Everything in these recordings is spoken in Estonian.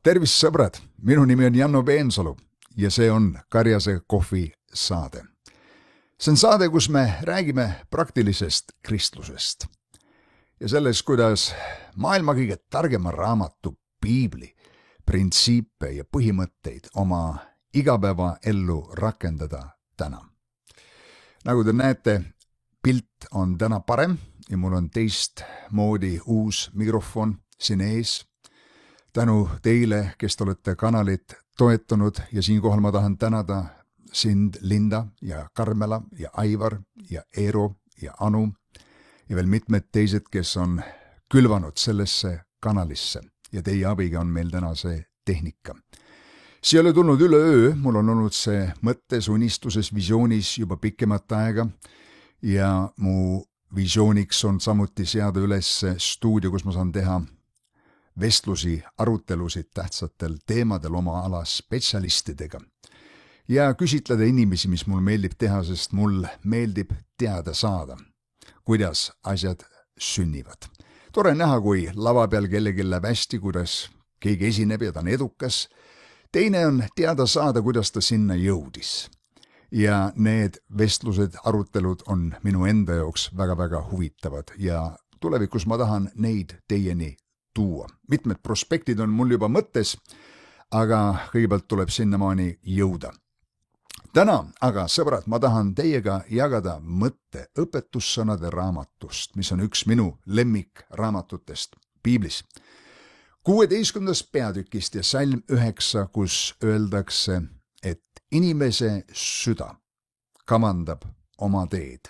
Tervist sõbrad, minu nimi on Janno Peensalu ja see on Karjase kohvi saade. See on saade, kus me räägime praktilisest kristlusest ja sellest, kuidas maailma kõige targema raamatu Piibli printsiipe ja põhimõtteid oma igapäevaellu rakendada täna. Nagu te näete, pilt on täna parem ja mul on teist moodi uus mikrofon siin ees. Tänu teile, kes te olete kanalit toetanud ja siinkohal ma tahan tänada sind, Linda ja Karmela ja Aivar ja Eero ja Anu ja veel mitmed teised, kes on külvanud sellesse kanalisse ja teie abiga on meil täna see tehnika. See ei ole tulnud üleöö, mul on olnud see mõttes, unistuses, visioonis juba pikemat aega ja mu visiooniks on samuti seada üles stuudio, kus ma saan teha vestlusi, arutelusid tähtsatel teemadel oma ala spetsialistidega ja küsitleda inimesi, mis mul meeldib teha, sest mul meeldib teada saada, kuidas asjad sünnivad. Tore näha, kui lava peal kellelgi läheb hästi, kuidas keegi esineb ja ta on edukas. Teine on teada saada, kuidas ta sinna jõudis. Ja need vestlused, arutelud on minu enda jaoks väga-väga huvitavad ja tulevikus ma tahan neid teieni tuua. Mitmed prospektid on mul juba mõttes, aga kõigepealt tuleb sinnamaani jõuda. Täna aga, sõbrad, ma tahan teiega jagada mõtte õpetussõnade raamatust, mis on üks minu lemmikraamatutest Piiblis. 16. peatükist ja salm 9, kus öeldakse, et inimese süda kavandab oma teed,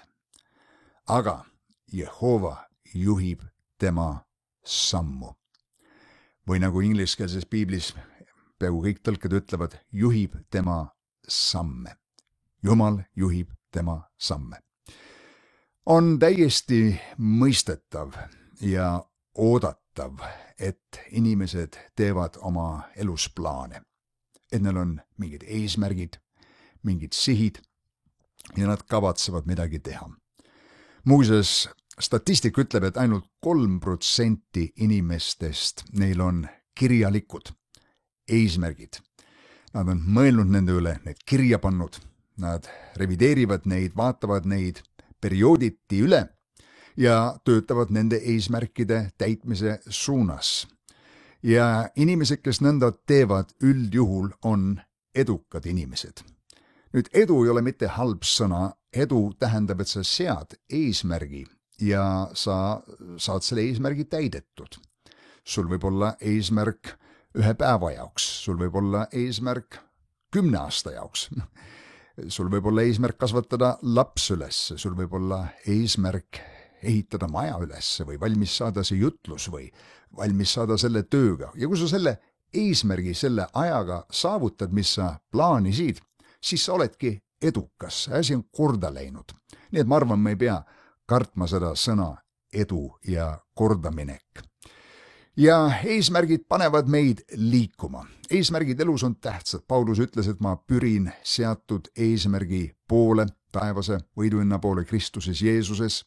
aga Jehova juhib tema sammu. Või nagu ingliskeelses Piiblis peaaegu kõik tõlked ütlevad, juhib tema samme. Jumal juhib tema samme. On täiesti mõistetav ja oodatav, et inimesed teevad oma elus plaane. Et neil on mingid eesmärgid, mingid sihid ja nad kavatsevad midagi teha. Muuseas, statistik ütleb, et ainult 3% inimestest neil on kirjalikud eesmärgid. Nad on mõelnud nende üle, need kirja pannud, nad revideerivad neid, vaatavad neid periooditi üle ja töötavad nende eesmärkide täitmise suunas. Ja inimesed, kes nõnda teevad, üldjuhul on edukad inimesed. Nüüd edu ei ole mitte halb sõna, edu tähendab, et sa sead eesmärgi ja sa saad selle eesmärgi täidetud. Sul võib olla eesmärk 1 päeva jaoks, sul võib olla eesmärk 10 aasta jaoks. Sul võib olla eesmärk kasvatada laps üles, sul võib olla eesmärk ehitada maja üles või valmis saada see jutlus või valmis saada selle tööga. Ja kui sa selle eesmärgi selle ajaga saavutad, mis sa plaanisid, siis sa oledki edukas, asi on korda läinud. Nii et ma arvan, me ei pea kartma seda sõna edu ja kordaminek. Ja eesmärgid panevad meid liikuma. Eesmärgid elus on tähtsad. Paulus ütles, et ma pürin seatud eesmärgi poole, taevase võiduhinna poole Kristuses Jeesuses.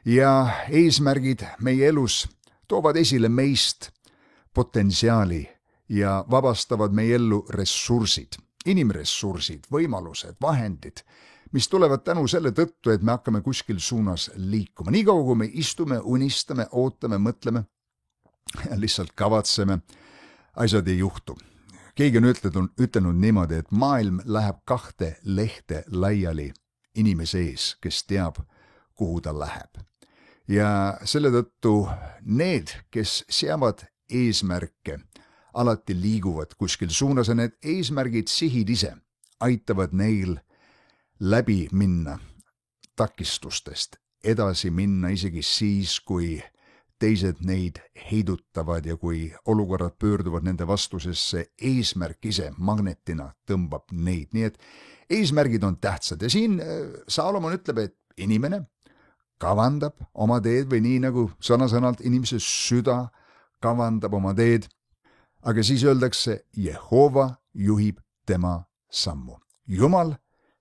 Ja eesmärgid meie elus toovad esile meist potentsiaali ja vabastavad meie ellu ressursid, inimressursid, võimalused, vahendid, mis tulevad tänu selle tõttu, et me hakkame kuskil suunas liikuma. Nii kaua, kui me istume, unistame, ootame, mõtleme, lihtsalt kavatseme, asjad ei juhtu. Keegi on ütelnud niimoodi, et maailm läheb 2 lehte laiali inimese ees, kes teab, kuhu ta läheb. Ja selle tõttu need, kes seavad eesmärke, alati liiguvad kuskil suunas ja need eesmärgid, sihid ise aitavad neil läbi minna takistustest, edasi minna isegi siis, kui teised neid heidutavad ja kui olukorrad pöörduvad nende vastusesse, eesmärk ise magnetina tõmbab neid. Nii et eesmärgid on tähtsad ja siin Saalomon ütleb, et inimene kavandab oma teed või nii nagu sõna-sõnalt inimese süda kavandab oma teed, aga siis öeldakse, Jehova juhib tema sammu. Jumal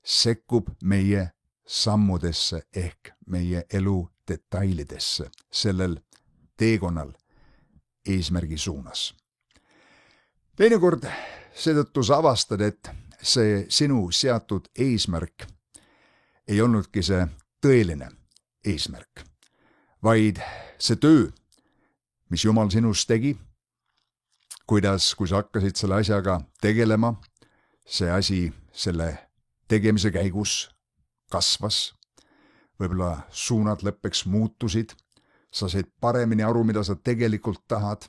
sekkub meie sammudesse ehk meie elu detailidesse sellel teekonnal eesmärgi suunas. Teinekord seetõttu sa avastad, et see sinu seatud eesmärk ei olnudki see tõeline eesmärk, vaid see töö, mis Jumal sinus tegi, kui sa hakkasid selle asjaga tegelema, see asi selle tegemise käigus kasvas, võib-olla suunad lõppeks muutusid, sa said paremini aru, mida sa tegelikult tahad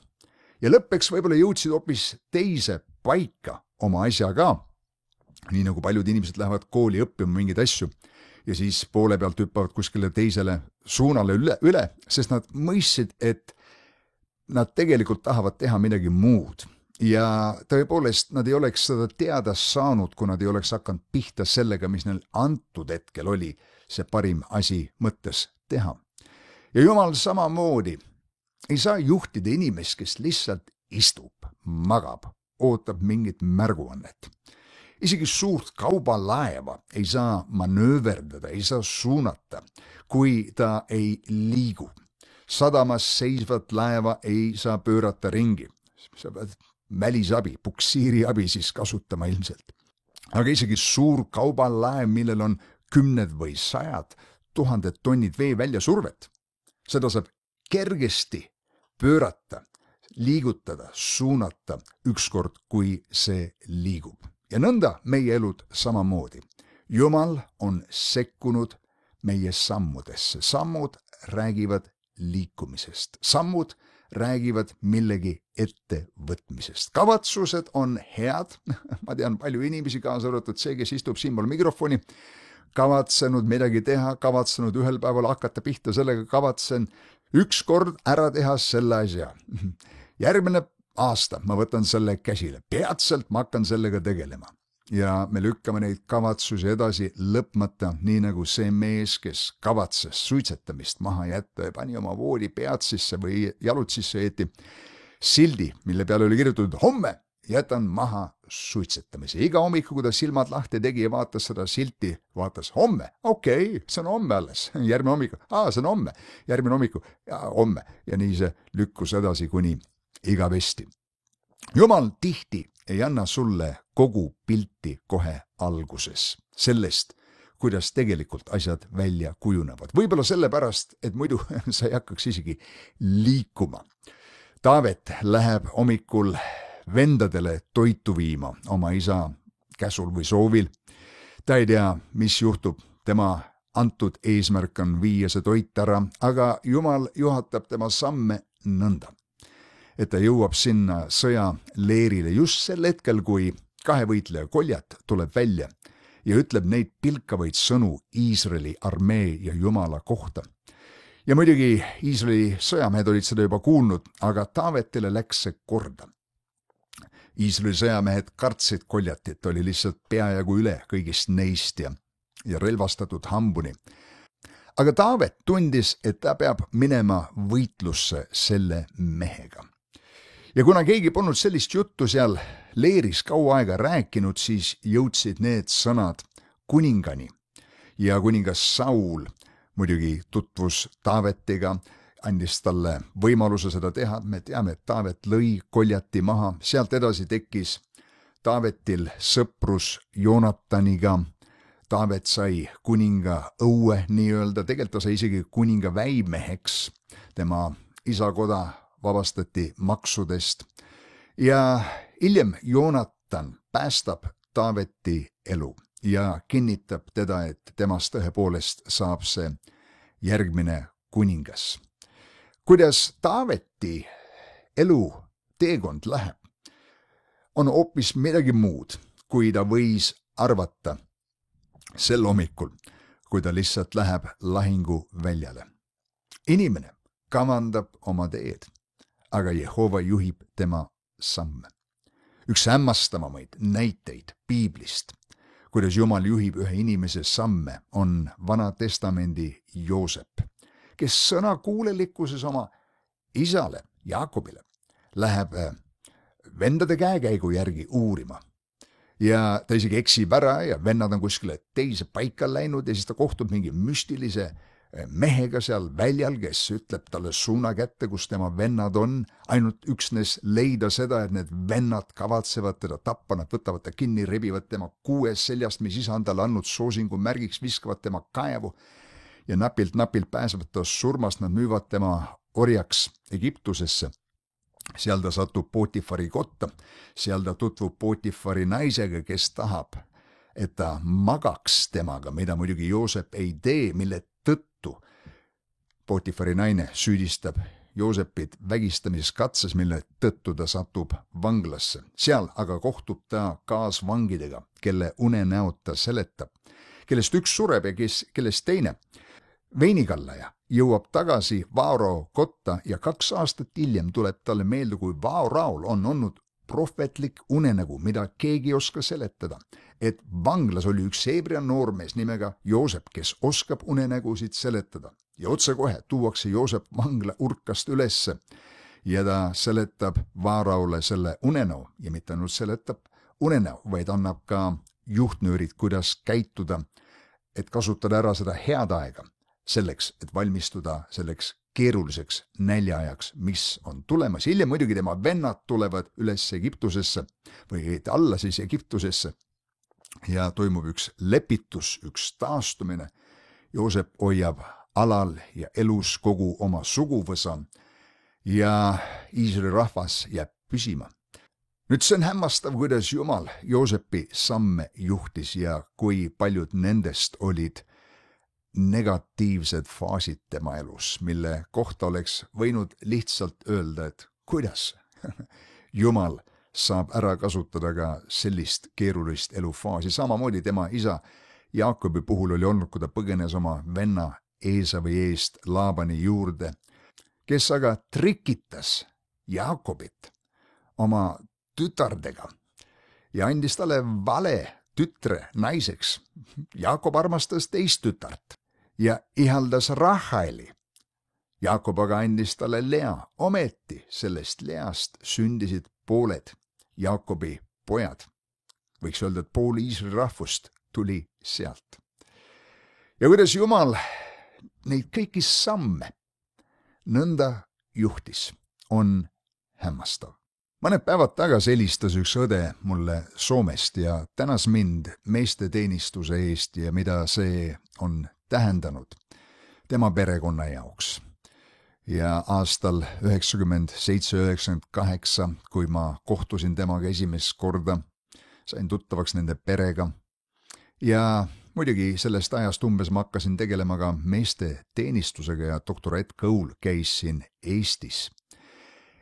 ja lõppeks võib-olla jõudsid hoopis teise paika oma asjaga, nii nagu paljud inimesed lähevad kooli õppima mingeid asju ja siis poole pealt hüppavad kuskile teisele suunale üle, sest nad mõistsid, et nad tegelikult tahavad teha midagi muud. Ja tõepoolest nad ei oleks seda teada saanud, kui nad ei oleks hakanud pihta sellega, mis neil antud hetkel oli see parim asi mõttes teha. Ja Jumal samamoodi ei saa juhtida inimest, kes lihtsalt istub, magab, ootab mingit märguannet. Isegi suurt kaubalaeva ei saa manööverdada, ei saa suunata, kui ta ei liigu. Sadamas seisvat laeva ei saa pöörata ringi. Sa pead välisabi, puksiiriabi siis kasutama ilmselt. Aga isegi suur kaubalaev, millel on 10 või 100 000 tonnid vee väljasurvet, seda saab kergesti pöörata, liigutada, suunata ükskord, kui see liigub. Ja nõnda meie elud samamoodi. Jumal on sekkunud meie sammudesse. Sammud räägivad liikumisest. Sammud räägivad millegi ettevõtmisest. Kavatsused on head. Ma tean palju inimesi, kaasa arvatud see, kes istub siinpool mikrofoni, kavatsenud midagi teha, kavatsenud ühel päeval hakata pihta sellega, kavatsen ükskord ära teha selle asja. Järgmine aasta ma võtan selle käsile. Peatselt ma hakkan sellega tegelema. Ja me lükkame neid kavatsusi edasi lõpmata, nii nagu see mees, kes kavatses suitsetamist maha jätta ja pani oma voodi pead sisse või jalud sisse eeti sildi, mille peale oli kirjutatud: homme jätan maha suitsetamise. Iga hommiku, kui ta silmad lahti tegi ja vaatas seda silti, vaatas homme. Okei, see on homme alles. Järgmine hommiku. See on homme. Järgmine hommiku. Ja homme. Ja nii see lükkus edasi kuni igavesti. Jumal tihti ei anna sulle kogu pilti kohe alguses sellest, kuidas tegelikult asjad välja kujunevad. Võib-olla sellepärast, et muidu sa ei hakkaks isegi liikuma. Taavet läheb hommikul vendadele toitu viima oma isa käsul või soovil. Ta ei tea, mis juhtub. Tema antud eesmärk on viia see toit ära, aga Jumal juhatab tema samme nõnda, et ta jõuab sinna sõjaleerile just sel hetkel, kui kahevõitleja Goljat tuleb välja ja ütleb neid pilkavaid sõnu Iisraeli armee ja Jumala kohta. Ja muidugi Iisraeli sõjamehed olid seda juba kuulnud, aga Taavetile läks see korda. Iisraeli sõjamehed kartsid Goljatit, oli lihtsalt peajagu üle kõigist neist ja relvastatud hambuni. Aga Taavet tundis, et ta peab minema võitlusse selle mehega. Ja kuna keegi polnud sellist juttu seal leeris kaua aega rääkinud, siis jõudsid need sõnad kuningani. Ja kuningas Saul muidugi tutvus Taavetiga, andis talle võimaluse seda teha. Me teame, et Taavet lõi Goljati maha. Sealt edasi tekkis Taavetil sõprus Joonataniga. Taavet sai kuninga õue nii-öelda, tegelikult ta sai isegi kuninga väimeheks. Tema isakoda vabastati maksudest ja hiljem Joonatan päästab Taaveti elu ja kinnitab teda, et temast tõepoolest saab see järgmine kuningas. Kuidas Taaveti elu teekond läheb, on hoopis midagi muud, kui ta võis arvata sel hommikul, kui ta lihtsalt läheb lahinguväljale. Inimene kavandab oma teed, aga Jehova juhib tema samme. Üks hämmastavamaid näiteid piiblist, kuidas Jumal juhib ühe inimese samme, on Vana Testamendi Joosep, kes sõnakuulelikkuses oma isale Jaakobile läheb vendade käekäigu järgi uurima. Ja ta isegi eksib ära ja vennad on kuskile teise paika läinud ja siis ta kohtub mingi müstilise mehega seal väljal, kes ütleb talle suuna kätte, kus tema vennad on, ainult üksnes leida seda, et need vennad kavatsevad teda tappa, nad võtavad ta kinni, rebivad tema kuues seljast, mis isa on talle andnud soosingu märgiks, viskavad tema kaevu ja napilt pääsevad ta surmast, nad müüvad tema orjaks Egiptusesse. Seal ta satub Potifari kotta, seal ta tutvub Potifari naisega, kes tahab, et ta magaks temaga, mida muidugi Joosep ei tee, mille tõttu Potifari naine süüdistab Joosepit vägistamises katses, mille tõttu ta satub vanglasse. Seal aga kohtub ta kaasvangidega, kelle unenäod ta seletab, kellest üks sureb ja kellest teine, veinikallaja, jõuab tagasi Vaaro kotta ja 2 aastat hiljem tuleb talle meelde, kui Vaaraol on olnud prohvetlik unenägu, mida keegi ei oska seletada, et vanglas oli üks heebrea noormees nimega Joosep, kes oskab unenägusid seletada. Ja otsekohe tuuakse Joosep vangla urkast ülesse ja ta seletab Vaaraole selle unenäo ja mitte ainult seletab unenäo, vaid annab ka juhtnöörid, kuidas käituda, et kasutada ära seda head aega selleks, et valmistuda selleks keeruliseks näljaajaks, mis on tulemas. Hiljem muidugi tema vennad tulevad üles Egiptusesse või alla siis Egiptusesse ja toimub üks lepitus, üks taastumine. Joosep hoiab alal ja elus kogu oma suguvõsa ja Iisraeli rahvas jääb püsima. Nüüd see on hämmastav, kuidas Jumal Joosepi samme juhtis ja kui paljud nendest olid negatiivsed faasid tema elus, mille kohta oleks võinud lihtsalt öelda, et kuidas Jumal saab ära kasutada ka sellist keerulist elufaasi. Samamoodi tema isa Jaakobi puhul oli olnud, kui ta põgenes oma venna Eesavi eest Laabani juurde, kes aga trikitas Jaakobit oma tütardega ja andis talle vale tütre naiseks. Jaakob armastas teist tütart ja ihaldas Rahali. Jaakob aga andis talle Lea. Ometi sellest Least sündisid pooled Jaakobi pojad. Võiks öelda, et pool Iisraeli rahvust tuli sealt. Ja kuidas Jumal neid kõiki samme nõnda juhtis, on hämmastav. Mõned päevad tagasi helistas üks õde mulle Soomest ja tänas mind meesteteenistuse eest ja mida see on tähendanud tema perekonna jaoks. Ja aastal 97-98, kui ma kohtusin temaga esimest korda, sain tuttavaks nende perega ja muidugi sellest ajast umbes ma hakkasin tegelema ka meesteteenistusega ja doktor Ed Cole käis siin Eestis.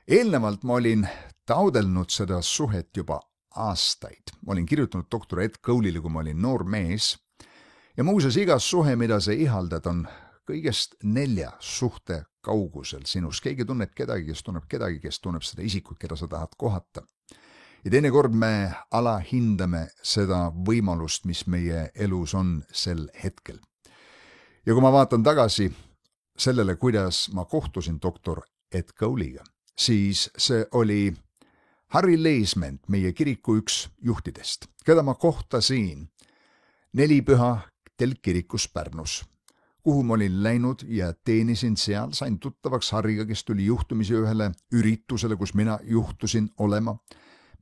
Eelnevalt ma olin taodelnud seda suhet juba aastaid. Ma olin kirjutanud doktor Ed Cole'ile, kui ma olin noor mees ja muuseas igas suhe, mida sa ihaldad, on kõigest 4 suhte kaugusel sinust. Keegi tunneb kedagi, kes tunneb seda isikut, keda sa tahad kohata. Ja teinekord me alahindame seda võimalust, mis meie elus on sel hetkel. Ja kui ma vaatan tagasi sellele, kuidas ma kohtusin doktor Ed Cole'iga, siis see oli Harry Leisment, meie kiriku üks juhtidest, keda ma kohtasin Nelipüha telkkirikus Pärnus, kuhu ma olin läinud ja teenisin seal, sain tuttavaks Harriga, kes tuli juhtumisi ühele üritusele, kus mina juhtusin olema.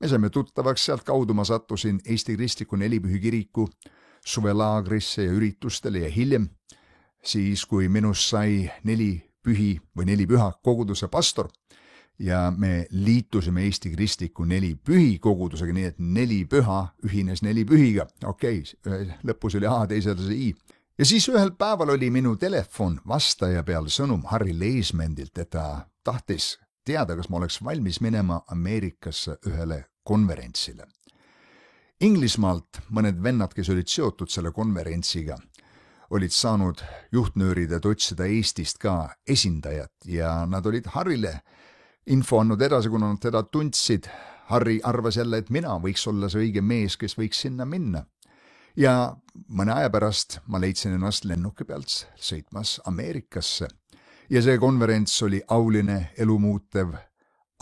Me saime tuttavaks, sealt kaudu ma sattusin Eesti Kristliku Nelipühi kiriku suvelaagrisse ja üritustele ja hiljem, siis kui minust sai Nelipüha koguduse pastor ja me liitusime Eesti Kristliku Nelipühi kogudusega, nii et Nelipüha ühines Nelipühiga. Okei, lõpus oli A, teisel see I. Ja siis ühel päeval oli minu telefon vastaja peal sõnum Harry Leismendilt, et ta tahtis teada, kas ma oleks valmis minema Ameerikasse ühele konverentsile. Inglismaalt mõned vennad, kes olid seotud selle konverentsiga, olid saanud juhtnöörid, et otsida Eestist ka esindajat ja nad olid Harrile info andnud edasi, kuna nad teda tundsid. Harry arvas jälle, et mina võiks olla see õige mees, kes võiks sinna minna. Ja mõne aja pärast ma leidsin ennast lennuki pealt sõitmas Ameerikasse. Ja see konverents oli auline, elumuutev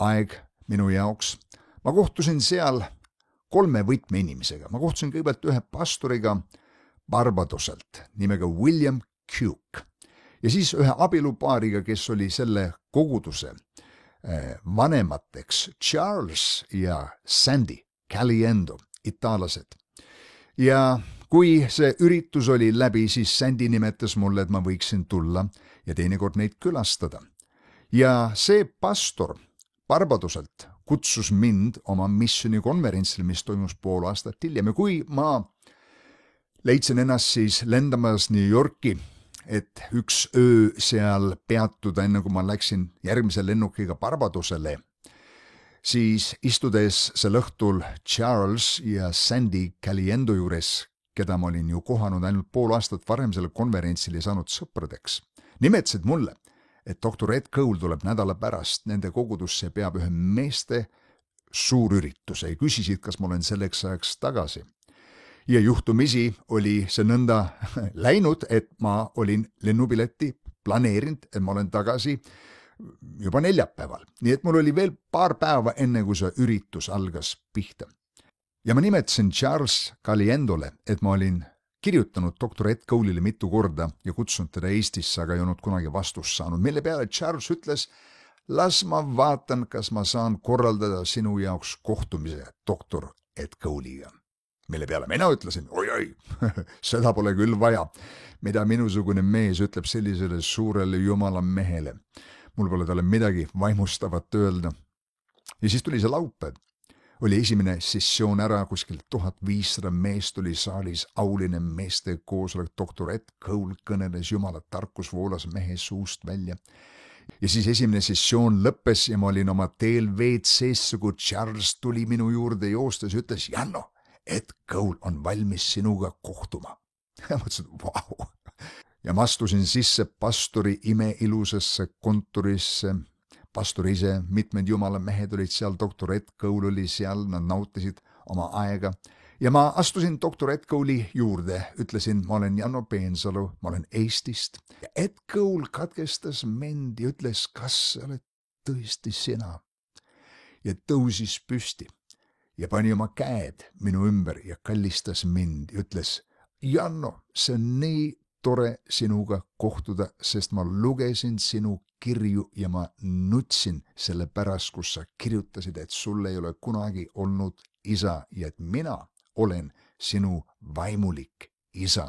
aeg minu jaoks. Ma kohtusin seal 3 võtmeinimesega. Ma kohtusin kõigepealt ühe pastoriga Barbadoselt nimega William Cooke. ja siis ühe abielupaariga, kes oli selle koguduse vanemateks, Charles ja Sandy Caliendo, itaallased. Ja kui see üritus oli läbi, siis Sandy nimetas mulle, et ma võiksin tulla ja teinekord neid külastada. Ja see pastor Barbadoselt kutsus mind oma missioonikonverentsile, mis toimus pool aastat hiljem. Ja kui ma leidsin ennast siis lendamas New Yorki, et üks öö seal peatuda, enne kui ma läksin järgmise lennukiga Barbadosele, siis istudes sel õhtul Charles ja Sandy Caliendo juures, keda ma olin ju kohanud ainult pool aastat varem selle konverentsil ja saanud sõpradeks, nimetasid mulle, et doktor Ed Cole tuleb nädala pärast nende kogudusse ja peab ühe meeste suurürituse ja küsisid, kas ma olen selleks ajaks tagasi. Ja juhtumisi oli see nõnda läinud, et ma olin lennupileti planeerinud, et ma olen tagasi juba neljapäeval. Nii et mul oli veel paar päeva enne, kui see üritus algas pihta. Ja ma nimetasin Charles Caliendole, et ma olin kirjutanud doktor Ed Cole'ile mitu korda ja kutsunud teda Eestisse, aga ei olnud kunagi vastust saanud. Mille peale Charles ütles, las ma vaatan, kas ma saan korraldada sinu jaoks kohtumise doktor Ed Cole'iga. Mille peale mina ütlesin, oi, seda pole küll vaja, mida minusugune mees ütleb sellisele suurele jumala mehele. Mul pole talle midagi vaimustavat öelda. Ja siis tuli see laupäev. Oli esimene sessioon ära, kuskil 1500 meest oli saalis, auline meeste koosolek, doktor Ed Cole kõneles jumala tarkus voolas mehe suust välja. Ja siis esimene sessioon lõppes ja ma olin oma teel WC-sse, kui Charles tuli minu juurde joostes ja ütles, Janno, Ed Cole on valmis sinuga kohtuma. Ja mõtlesin, vau. Ja ma astusin sisse pastori imeilusasse kontorisse. Pastor ise, mitmed jumala mehed olid seal, doktor Ed Cole oli seal, nad nautisid oma aega. Ja ma astusin doktor Ed Cole'i juurde, ütlesin, ma olen Janno Peensalu, ma olen Eestist. Ja Ed Cole katkestas mind ja ütles, kas sa oled tõesti sina? Ja tõusis püsti ja pani oma käed minu ümber ja kallistas mind ja ütles, Janno, see on nii tore sinuga kohtuda, sest ma lugesin sinu kirju ja ma nutsin selle pärast, kus sa kirjutasid, et sul ei ole kunagi olnud isa ja et mina olen sinu vaimulik isa.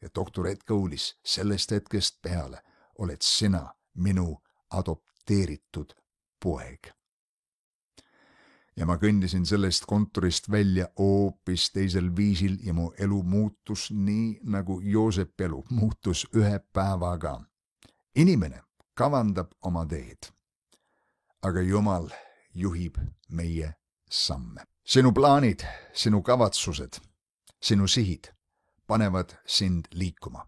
Ja doktor Ed Cole'is sellest hetkest peale oled sina minu adopteeritud poeg. Ja ma kõndisin sellest kontorist välja hoopis teisel viisil ja mu elu muutus nii, nagu Joosep elu muutus ühe päevaga. Inimene kavandab oma teed, aga Jumal juhib meie samme. Sinu plaanid, sinu kavatsused, sinu sihid panevad sind liikuma.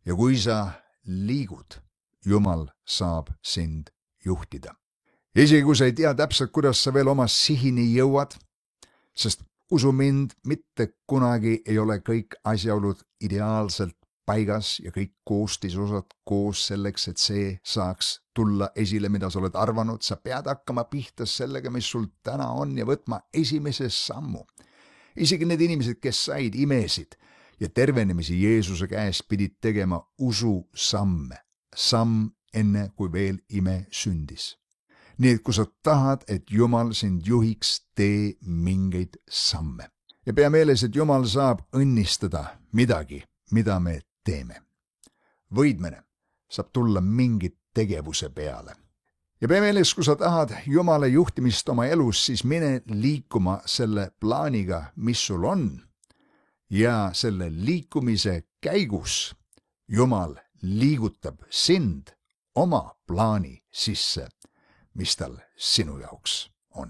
Ja kui sa liigud, Jumal saab sind juhtida. Isegi kui sa ei tea täpselt, kuidas sa veel oma sihini jõuad, sest usu mind, mitte kunagi ei ole kõik asjaolud ideaalselt paigas ja kõik koostisosad koos selleks, et see saaks tulla esile, mida sa oled arvanud. Sa pead hakkama pihta sellega, mis sul täna on ja võtma esimese sammu. Isegi need inimesed, kes said imesid ja tervenemisi Jeesuse käest, pidid tegema usu samme. Samm enne, kui veel ime sündis. Nii et kui sa tahad, et Jumal sind juhiks, tee mingeid samme. Ja pea meeles, et Jumal saab õnnistada midagi, mida me teeme. Võidmine saab tulla mingi tegevuse peale. Ja pea meeles, kui sa tahad Jumala juhtimist oma elus, siis mine liikuma selle plaaniga, mis sul on. Ja selle liikumise käigus Jumal liigutab sind oma plaani sisse, mis tal sinu jaoks on.